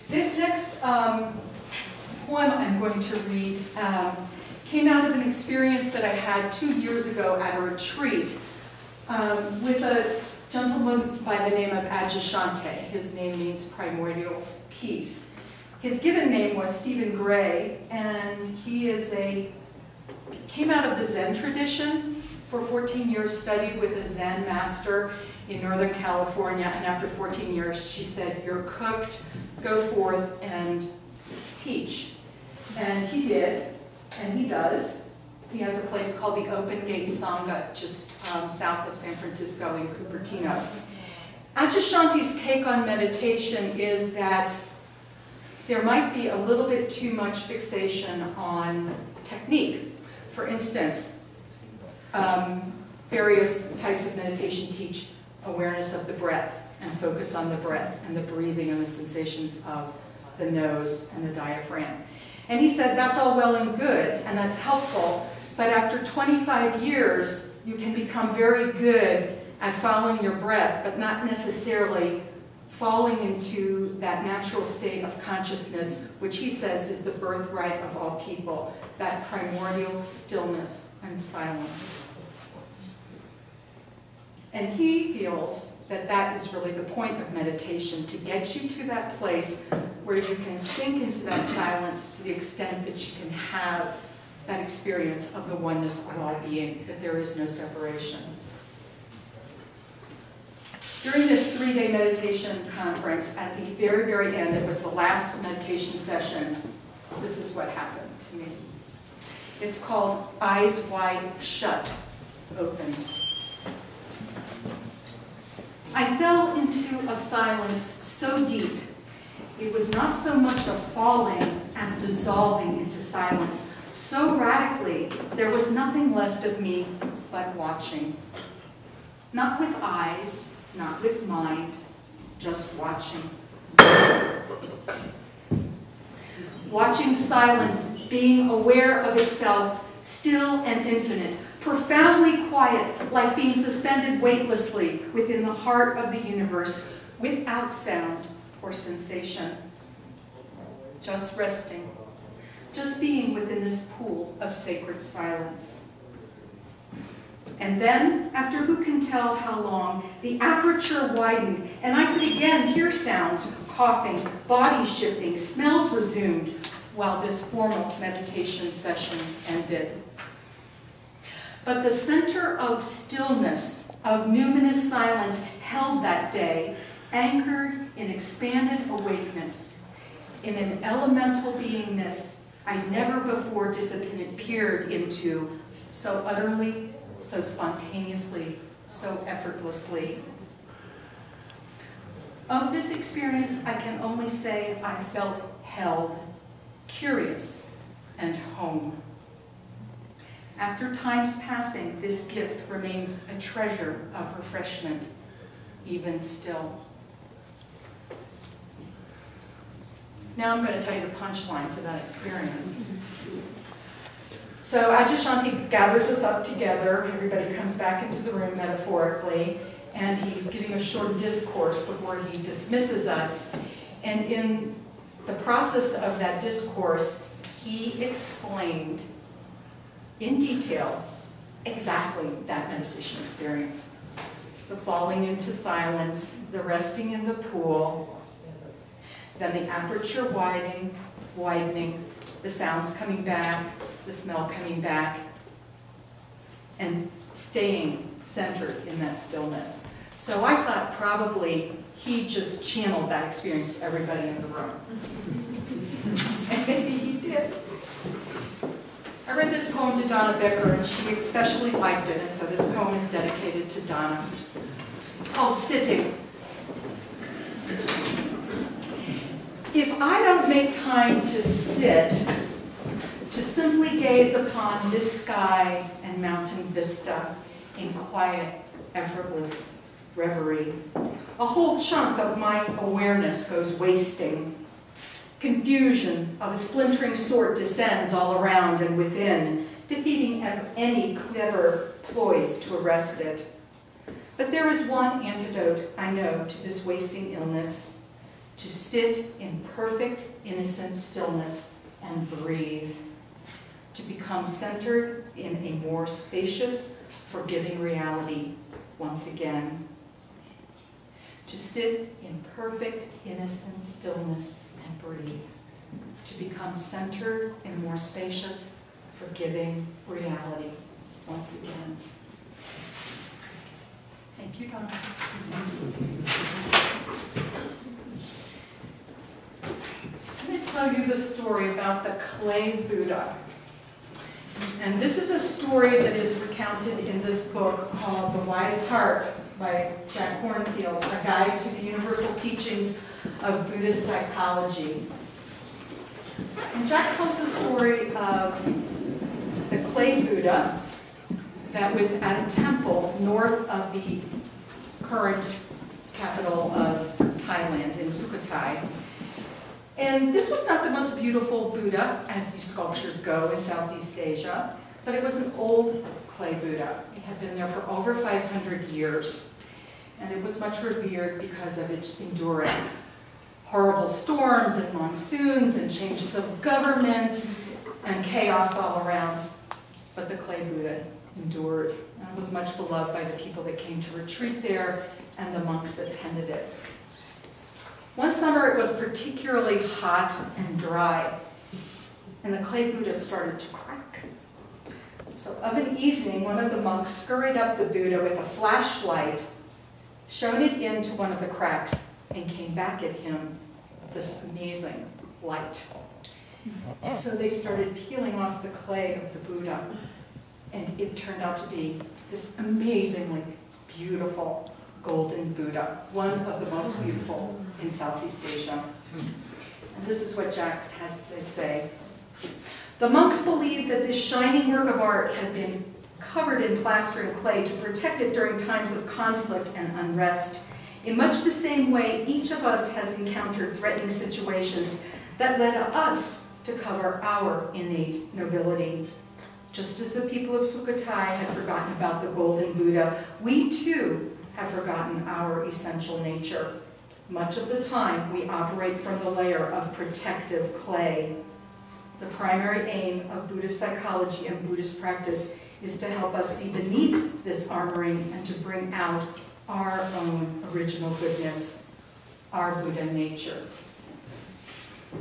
This next poem I'm going to read came out of an experience that I had 2 years ago at a retreat with a gentleman by the name of Adyashanti. His name means primordial peace. His given name was Stephen Gray, and he came out of the Zen tradition. For 14 years studied with a Zen master in Northern California, and after 14 years she said, "You're cooked, go forth and teach." And he did, and he does. He has a place called the Open Gate Sangha just south of San Francisco in Cupertino. Adyashanti's take on meditation is that there might be a little bit too much fixation on technique. For instance, various types of meditation teach awareness of the breath and focus on the breath and the breathing and the sensations of the nose and the diaphragm. And he said that's all well and good and that's helpful, but after 25 years you can become very good at following your breath, but not necessarily falling into that natural state of consciousness, which he says is the birthright of all people, that primordial stillness and silence. And he feels that that is really the point of meditation, to get you to that place where you can sink into that silence to the extent that you can have that experience of the oneness of all being, that there is no separation. During this 3-day meditation conference, at the very, very end, it was the last meditation session, this is what happened to me. It's called Eyes Wide Shut, Open. I fell into a silence so deep, it was not so much a falling as dissolving into silence. So radically, there was nothing left of me but watching. Not with eyes, not with mind, just watching. Watching silence, being aware of itself, still and infinite, profoundly quiet, like being suspended weightlessly within the heart of the universe, without sound or sensation. Just resting, just being within this pool of sacred silence. And then, after who can tell how long, the aperture widened, and I could again hear sounds, coughing, body shifting, smells resumed, while this formal meditation session ended. But the center of stillness, of numinous silence, held that day, anchored in expanded awakeness, in an elemental beingness I never before disappeared into, so utterly, so spontaneously, so effortlessly. Of this experience, I can only say I felt held, curious, and home. After time's passing, this gift remains a treasure of refreshment, even still. Now I'm going to tell you the punchline to that experience. So Adyashanti gathers us up together, everybody comes back into the room metaphorically, and he's giving a short discourse before he dismisses us. And in the process of that discourse, he explained in detail exactly that meditation experience. The falling into silence, the resting in the pool, then the aperture widening, the sounds coming back, the smell coming back, and staying centered in that stillness. So I thought probably he just channeled that experience to everybody in the room. And maybe he did. I read this poem to Donna Becker, and she especially liked it, and so this poem is dedicated to Donna. It's called Sitting. If I don't make time to sit, to simply gaze upon this sky and mountain vista in quiet, effortless reverie, a whole chunk of my awareness goes wasting. Confusion of a splintering sort descends all around and within, defeating any clever ploys to arrest it. But there is one antidote, I know, to this wasting illness, to sit in perfect, innocent stillness and breathe, to become centered in a more spacious, forgiving reality once again, to sit in perfect, innocent stillness and breathe, to become centered in a more spacious, forgiving reality once again. Thank you, Donna. I'm going to tell you the story about the clay Buddha. And this is a story that is recounted in this book called The Wise Heart by Jack Kornfield, a guide to the universal teachings of Buddhist psychology. And Jack tells the story of the clay Buddha that was at a temple north of the current capital of Thailand, in Sukhothai. And this was not the most beautiful Buddha, as these sculptures go in Southeast Asia, but it was an old clay Buddha. It had been there for over 500 years, and it was much revered because of its endurance. Horrible storms and monsoons and changes of government and chaos all around, but the clay Buddha endured and was much beloved by the people that came to retreat there and the monks that tended it. One summer it was particularly hot and dry, and the clay Buddha started to crack. So of an evening, one of the monks scurried up the Buddha with a flashlight, shone it into one of the cracks, and came back at him with this amazing light. And so they started peeling off the clay of the Buddha, and it turned out to be this amazingly beautiful golden Buddha, one of the most beautiful in Southeast Asia. And this is what Jack has to say. The monks believed that this shining work of art had been covered in plaster and clay to protect it during times of conflict and unrest. In much the same way, each of us has encountered threatening situations that led us to cover our innate nobility. Just as the people of Sukhothai had forgotten about the golden Buddha, we too have forgotten our essential nature. Much of the time, we operate from the layer of protective clay. The primary aim of Buddhist psychology and Buddhist practice is to help us see beneath this armoring and to bring out our own original goodness, our Buddha nature.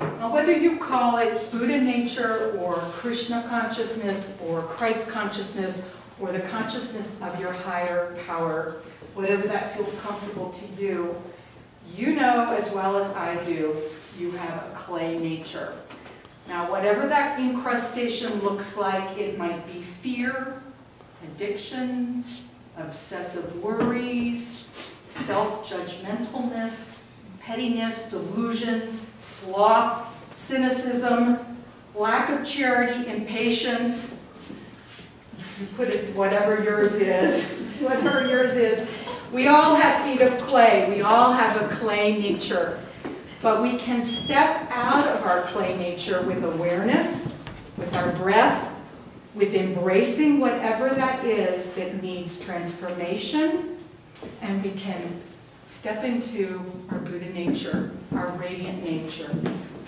Now, whether you call it Buddha nature or Krishna consciousness or Christ consciousness or the consciousness of your higher power, whatever that feels comfortable to you, you know as well as I do, you have a clay nature. Now, whatever that incrustation looks like, it might be fear, addictions, obsessive worries, self-judgmentalness, pettiness, delusions, sloth, cynicism, lack of charity, impatience. You put it whatever yours is, whatever yours is. We all have feet of clay. We all have a clay nature. But we can step out of our clay nature with awareness, with our breath, with embracing whatever that is that needs transformation, and we can step into our Buddha nature, our radiant nature,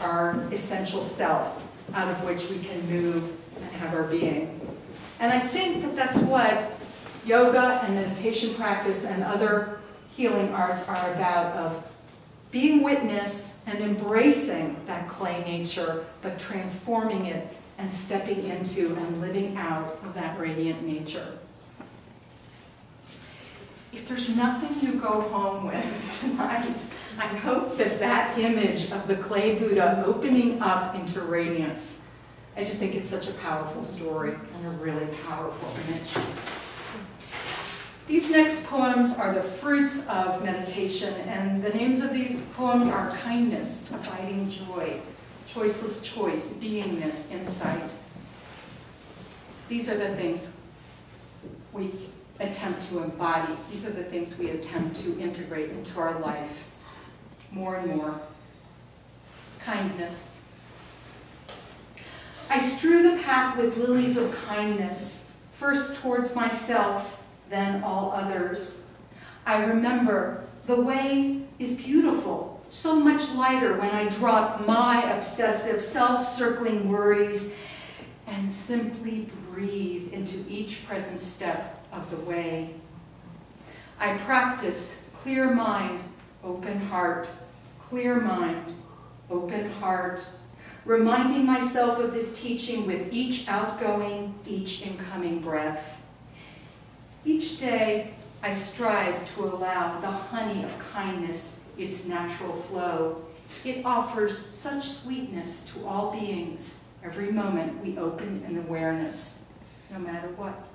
our essential self, out of which we can move and have our being. And I think that that's what yoga and meditation practice and other healing arts are about, of being witness and embracing that clay nature, but transforming it and stepping into and living out of that radiant nature. If there's nothing you go home with tonight, I hope that that image of the clay Buddha opening up into radiance, I just think it's such a powerful story and a really powerful image. These next poems are the fruits of meditation, and the names of these poems are kindness, abiding joy, choiceless choice, beingness, insight. These are the things we attempt to embody. These are the things we attempt to integrate into our life more and more. Kindness. I strew the path with lilies of kindness, first towards myself, then all others. I remember the way is beautiful so much lighter when I drop my obsessive, self-circling worries and simply breathe into each present step of the way. I practice clear mind, open heart, clear mind, open heart, reminding myself of this teaching with each outgoing, each incoming breath. Each day, I strive to allow the honey of kindness its natural flow. It offers such sweetness to all beings every moment we open in awareness, no matter what.